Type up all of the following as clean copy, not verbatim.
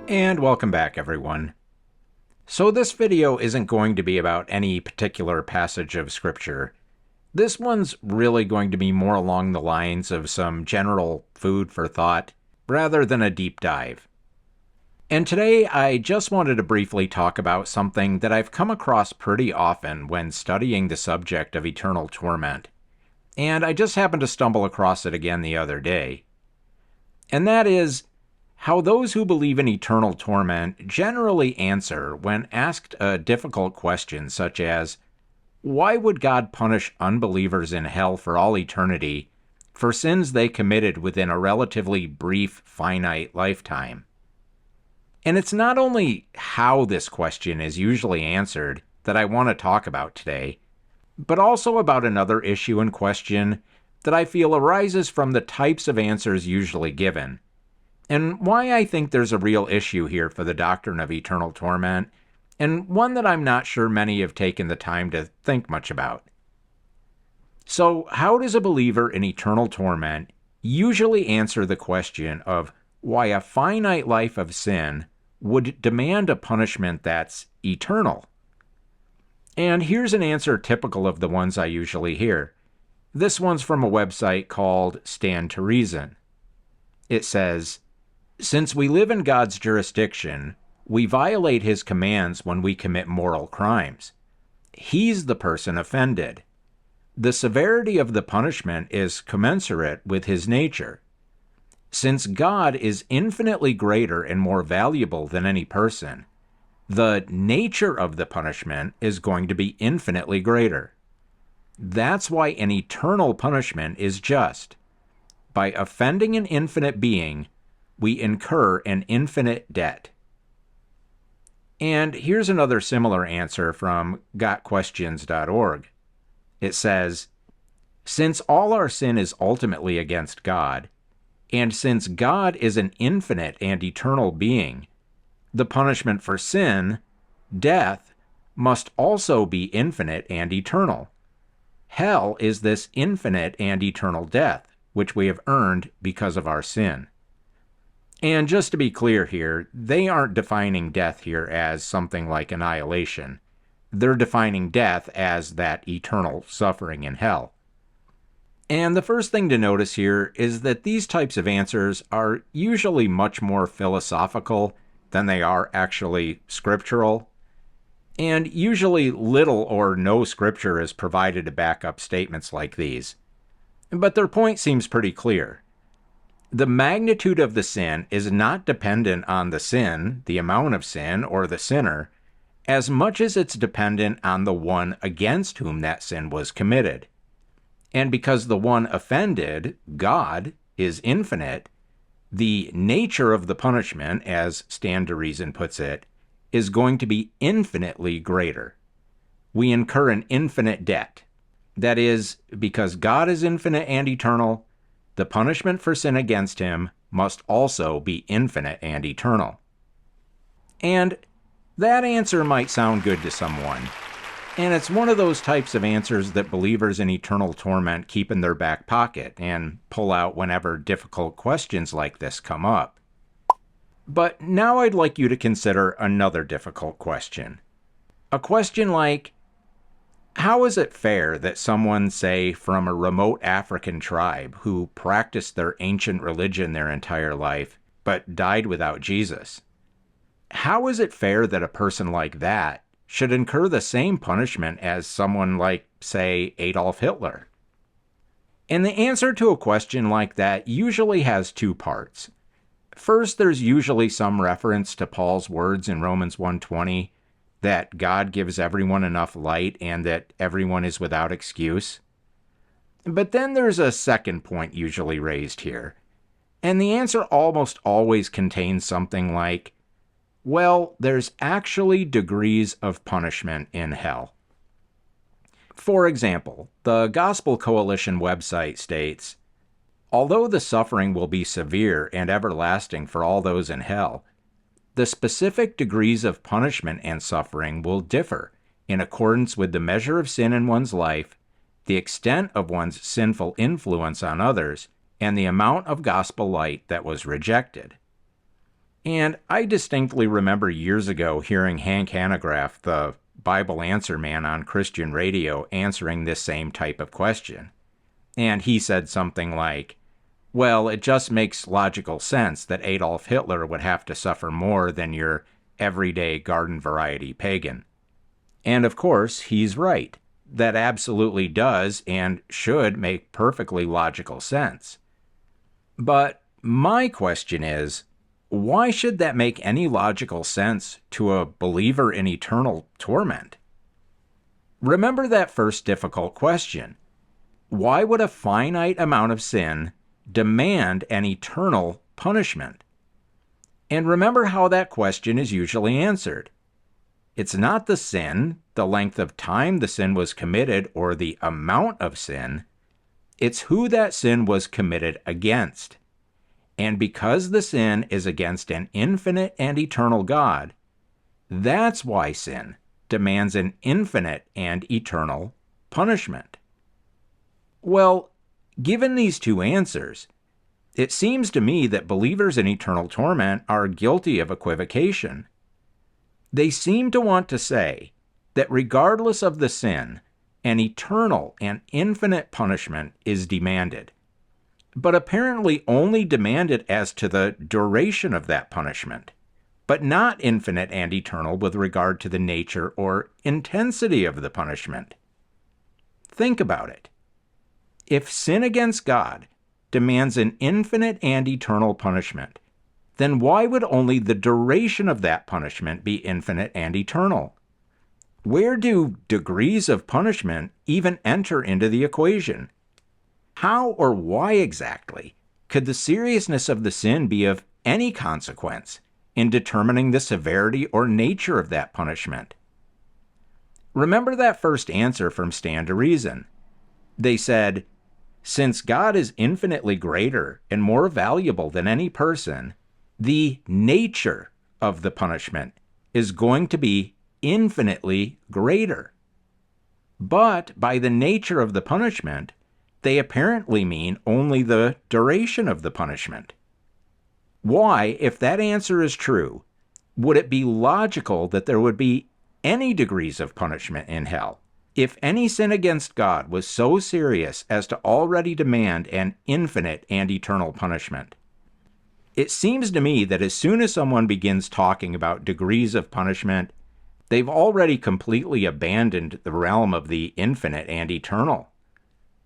And welcome back, everyone. So this video isn't going to be about any particular passage of Scripture. This one's really going to be more along the lines of some general food for thought, rather than a deep dive. And today I just wanted to briefly talk about something that I've come across pretty often when studying the subject of eternal torment. And I just happened to stumble across it again the other day. And that is how those who believe in eternal torment generally answer when asked a difficult question such as, why would God punish unbelievers in hell for all eternity for sins they committed within a relatively brief, finite lifetime? And it's not only how this question is usually answered that I want to talk about today, but also about another issue and question that I feel arises from the types of answers usually given, and why I think there's a real issue here for the doctrine of eternal torment, and one that I'm not sure many have taken the time to think much about. So, how does a believer in eternal torment usually answer the question of why a finite life of sin would demand a punishment that's eternal? And here's an answer typical of the ones I usually hear. This one's from a website called Stand to Reason. It says, since we live in God's jurisdiction, we violate His commands when we commit moral crimes. He's the person offended. The severity of the punishment is commensurate with His nature. Since God is infinitely greater and more valuable than any person, the nature of the punishment is going to be infinitely greater. That's why an eternal punishment is just. By offending an infinite being, we incur an infinite debt. And here's another similar answer from gotquestions.org. It says, since all our sin is ultimately against God, and since God is an infinite and eternal being, the punishment for sin, death, must also be infinite and eternal. Hell is this infinite and eternal death, which we have earned because of our sin. And just to be clear here, they aren't defining death here as something like annihilation. They're defining death as that eternal suffering in hell. And the first thing to notice here is that these types of answers are usually much more philosophical than they are actually scriptural. And usually little or no scripture is provided to back up statements like these. But their point seems pretty clear. The magnitude of the sin is not dependent on the sin, the amount of sin, or the sinner, as much as it's dependent on the one against whom that sin was committed. And because the one offended, God, is infinite, the nature of the punishment, as Stand to Reason puts it, is going to be infinitely greater. We incur an infinite debt. That is, because God is infinite and eternal, the punishment for sin against Him must also be infinite and eternal. And that answer might sound good to someone, and it's one of those types of answers that believers in eternal torment keep in their back pocket and pull out whenever difficult questions like this come up. But now I'd like you to consider another difficult question. A question like, how is it fair that someone, say, from a remote African tribe who practiced their ancient religion their entire life, but died without Jesus? How is it fair that a person like that should incur the same punishment as someone like, say, Adolf Hitler? And the answer to a question like that usually has two parts. First, there's usually some reference to Paul's words in Romans 1:20, that God gives everyone enough light and that everyone is without excuse. But then there's a second point usually raised here, and the answer almost always contains something like, well, there's actually degrees of punishment in hell. For example, the Gospel Coalition website states, although the suffering will be severe and everlasting for all those in hell, the specific degrees of punishment and suffering will differ in accordance with the measure of sin in one's life, the extent of one's sinful influence on others, and the amount of gospel light that was rejected. And I distinctly remember years ago hearing Hank Hanegraaff, the Bible answer man on Christian radio, answering this same type of question. And he said something like, well, it just makes logical sense that Adolf Hitler would have to suffer more than your everyday garden variety pagan. And of course, he's right. That absolutely does and should make perfectly logical sense. But my question is, why should that make any logical sense to a believer in eternal torment? Remember that first difficult question. Why would a finite amount of sin demand an eternal punishment? And remember how that question is usually answered. It's not the sin, the length of time the sin was committed, or the amount of sin. It's who that sin was committed against. And because the sin is against an infinite and eternal God, that's why sin demands an infinite and eternal punishment. Well, given these two answers, it seems to me that believers in eternal torment are guilty of equivocation. They seem to want to say that regardless of the sin, an eternal and infinite punishment is demanded, but apparently only demanded as to the duration of that punishment, but not infinite and eternal with regard to the nature or intensity of the punishment. Think about it. If sin against God demands an infinite and eternal punishment, then why would only the duration of that punishment be infinite and eternal? Where do degrees of punishment even enter into the equation? How or why exactly could the seriousness of the sin be of any consequence in determining the severity or nature of that punishment? Remember that first answer from Stand to Reason. They said, since God is infinitely greater and more valuable than any person, the nature of the punishment is going to be infinitely greater. But by the nature of the punishment, they apparently mean only the duration of the punishment. Why, if that answer is true, would it be logical that there would be any degrees of punishment in hell if any sin against God was so serious as to already demand an infinite and eternal punishment? It seems to me that as soon as someone begins talking about degrees of punishment, they've already completely abandoned the realm of the infinite and eternal.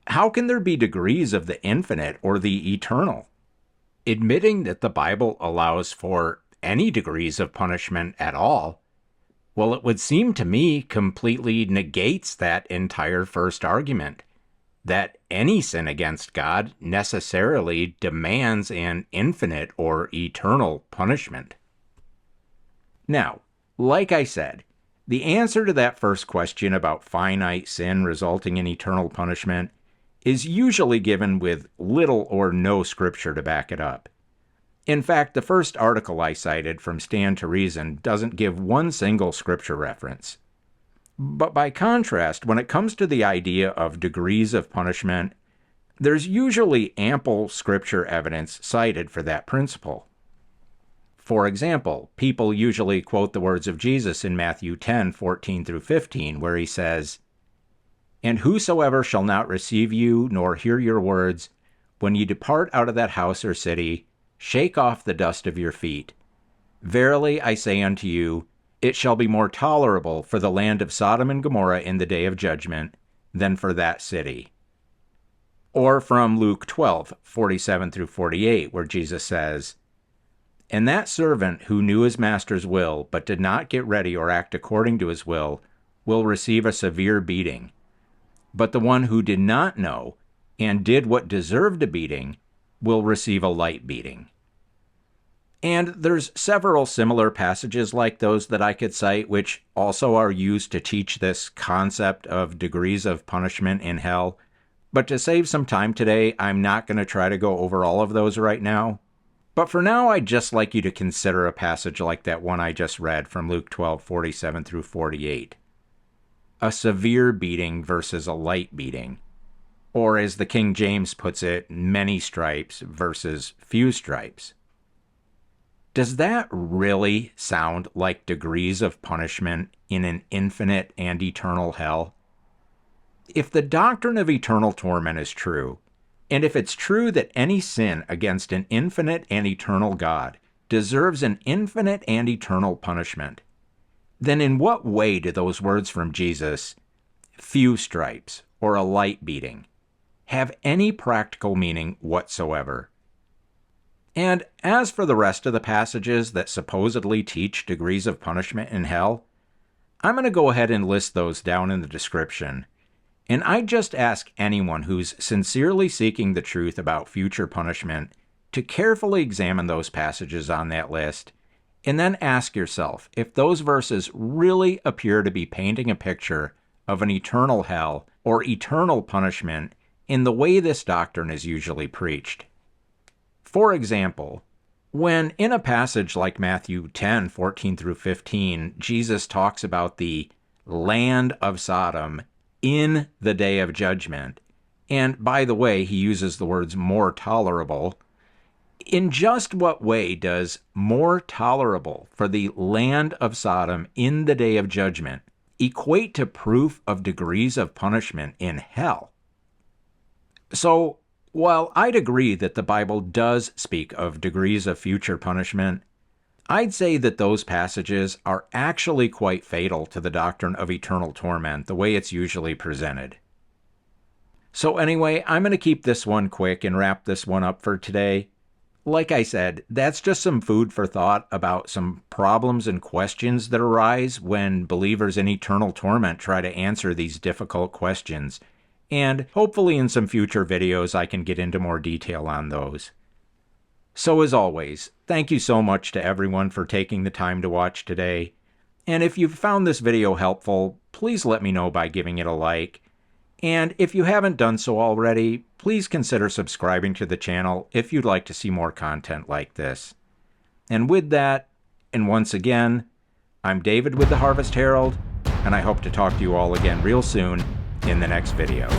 How can there be degrees of the infinite or the eternal? Admitting that the Bible allows for any degrees of punishment at all, well, it would seem to me completely negates that entire first argument, that any sin against God necessarily demands an infinite or eternal punishment. Now, like I said, the answer to that first question about finite sin resulting in eternal punishment is usually given with little or no scripture to back it up. In fact, the first article I cited from Stand to Reason doesn't give one single scripture reference. But by contrast, when it comes to the idea of degrees of punishment, there's usually ample scripture evidence cited for that principle. For example, people usually quote the words of Jesus in Matthew 10:14 through 15, where he says, "And whosoever shall not receive you nor hear your words, when ye depart out of that house or city, shake off the dust of your feet. Verily I say unto you, it shall be more tolerable for the land of Sodom and Gomorrah in the day of judgment than for that city." Or from Luke 12:47 through 48, where Jesus says, "And that servant who knew his master's will, but did not get ready or act according to his will receive a severe beating. But the one who did not know and did what deserved a beating will receive a light beating." And there's several similar passages like those that I could cite, which also are used to teach this concept of degrees of punishment in hell. But to save some time today, I'm not going to try to go over all of those right now. But for now, I'd just like you to consider a passage like that one I just read from Luke 12:47 through 48. A severe beating versus a light beating. Or as the King James puts it, many stripes versus few stripes. Does that really sound like degrees of punishment in an infinite and eternal hell? If the doctrine of eternal torment is true, and if it's true that any sin against an infinite and eternal God deserves an infinite and eternal punishment, then in what way do those words from Jesus, few stripes or a light beating, have any practical meaning whatsoever? And as for the rest of the passages that supposedly teach degrees of punishment in hell, I'm going to go ahead and list those down in the description. And I just ask anyone who's sincerely seeking the truth about future punishment to carefully examine those passages on that list, and then ask yourself if those verses really appear to be painting a picture of an eternal hell or eternal punishment in the way this doctrine is usually preached. For example, when in a passage like Matthew 10:14 through 15, Jesus talks about the land of Sodom in the day of judgment, and by the way, he uses the words more tolerable, in just what way does more tolerable for the land of Sodom in the day of judgment equate to proof of degrees of punishment in hell? So, while I'd agree that the Bible does speak of degrees of future punishment, I'd say that those passages are actually quite fatal to the doctrine of eternal torment, the way it's usually presented. So anyway, I'm going to keep this one quick and wrap this one up for today. Like I said, that's just some food for thought about some problems and questions that arise when believers in eternal torment try to answer these difficult questions. And hopefully in some future videos I can get into more detail on those. So as always, thank you so much to everyone for taking the time to watch today. And if you found this video helpful, please let me know by giving it a like. And if you haven't done so already, please consider subscribing to the channel if you'd like to see more content like this. And with that, and once again, I'm David with the Harvest Herald, and I hope to talk to you all again real soon in the next video.